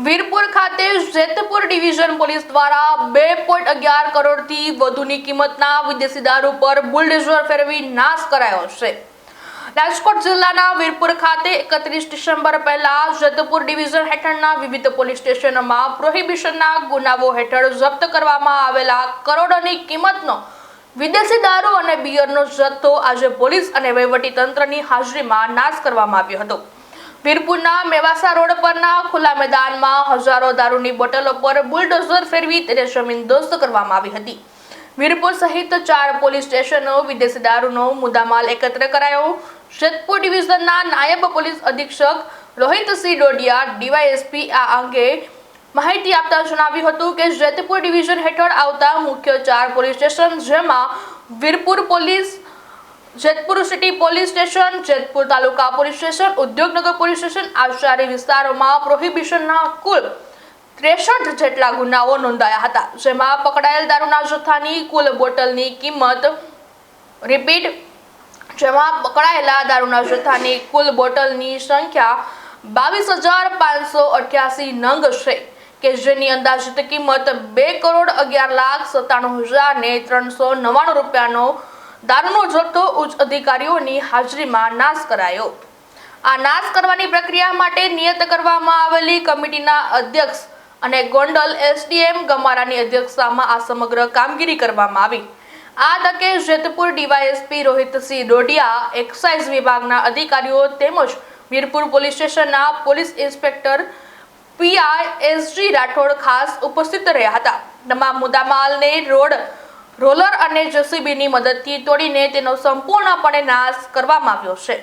વીરપુર ખાતે Jetpur division police દ્વારા 2.11 કરોડથી વધુની કિંમતના વિદેશી દારૂ પર બુલડોઝર ફેરવી નાશ કરાયો છે। રાજકોટ જિલ્લાના વીરપુર ખાતે 31 ડિસેમ્બર પહેલા જેતપુર ડિવિઝન હેઠળના વિવિધ પોલીસ સ્ટેશનોમાં પ્રોહિબિશનના ગુનાઓ હેઠળ જપ્ત કરવામાં આવેલા કરોડોની કિંમતનો વિદેશી દારૂ અને બિયરનો જથ્થો આજે પોલીસ અને વહીવટી તંત્રની હાજરીમાં નાશ કરવામાં આવ્યો હતો। વીરપુરના મેવાસા રોડ પરના ખુલ્લા મેદાનમાં હજારો દારૂની બોટલો પર બુલડોઝર ફેરવી તેને જમીનદોસ્ત કરવામાં આવી હતી। વીરપુર સહિત 4 પોલીસ સ્ટેશનો વિદેશી દારૂનો મુદ્દામાલ એકત્ર કરાયો। જેતપુર ડિવિઝનના નાયબ પોલીસ અધિક્ષક રોહિતસિંહ ડોડિયા ડીવાયએસપી આ અંગે માહિતી આપતા જણાવ્યું હતું કે જેતપુર ડિવિઝન હેઠળ આવતા મુખ્ય 4 પોલીસ સ્ટેશન જેમાં Virpur police, Jetpur city police station, Jetpur taluka police station, Udyognagar police station આ ચારે વિસ્તારોમાં પ્રોહિબિશનના કુલ 63 જેટલા ગુનાઓ નોંધાયા હતા, જેમાં પકડાયેલ દારૂના જથ્થાની કુલ બોટલની કિંમત જેમાં પકડાયેલા દારૂના જથ્થાની કુલ બોટલની સંખ્યા 22,588 નંગ છે કે જેની અંદાજિત કિંમત 2,11,97,399 રૂપિયાનો દારૂનો જથ્થો ઉચ્ચ અધિકારીઓની હાજરીમાં નાશ કરાયો। આ નાશ કરવાની પ્રક્રિયા માટે નિયત કરવામાં આવેલી કમિટીના અધ્યક્ષ અને ગોંડલ એસડીએમ ગમારાની અધ્યક્ષતામાં આ સમગ્ર કામગીરી કરવામાં આવી। આ તકે જેતપુર ડીવાયએસપી રોહિતસિંહ ડોડિયા, એક્સાઇઝ વિભાગના અધિકારીઓ તેમજ વીરપુર પોલીસ સ્ટેશનના police inspector PI SG Rathod ખાસ ઉપસ્થિત રહ્યા હતા। તમામ મુદ્દામાલને રોલર અને જેસીબીની મદદથી તોડીને તેનો સંપૂર્ણપણે નાશ કરવામાં આવ્યો છે।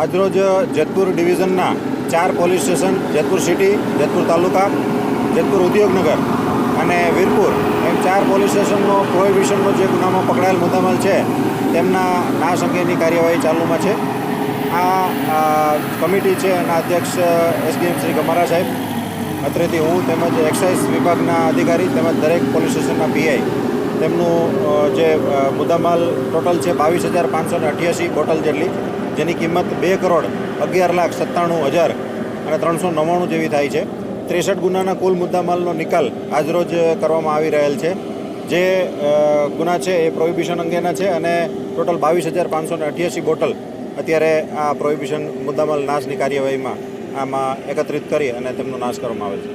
આજરોજ જેતપુર ડિવિઝનના 4 police station, Jetpur city, Jetpur taluka, Jetpur Udyognagar અને વીરપુર એમ 4 પોલીસ સ્ટેશનનો પ્રોહિબિશનનો જે ગુનામાં પકડાયેલ મુદ્દામાલ છે તેમના નાશ અંગેની કાર્યવાહી ચાલુમાં છે। આ કમિટી છે એના અધ્યક્ષ એસડીએમ શ્રી ગમારા સાહેબ, અત્રેથી હું તેમજ એક્સાઇઝ વિભાગના અધિકારી તેમજ દરેક પોલીસ સ્ટેશનના પીઆઈ તેમનું જે મુદ્દામાલ ટોટલ છે 22,588 બોટલ જેટલી, જેની કિંમત 2,11,97,399 જેવી થાય છે। 63 ગુનાના કુલ મુદ્દામાલનો નિકાલ આજરોજ કરવામાં આવી રહેલ છે। જે ગુના છે એ પ્રોહિબિશન અંગેના છે અને ટોટલ 22,588 બોટલ અત્યારે આ પ્રોહિબિશન મુદ્દામાલ નાશની કાર્યવાહીમાં આમાં એકત્રિત કરી અને તેમનો નાશ કરવામાં આવે છે।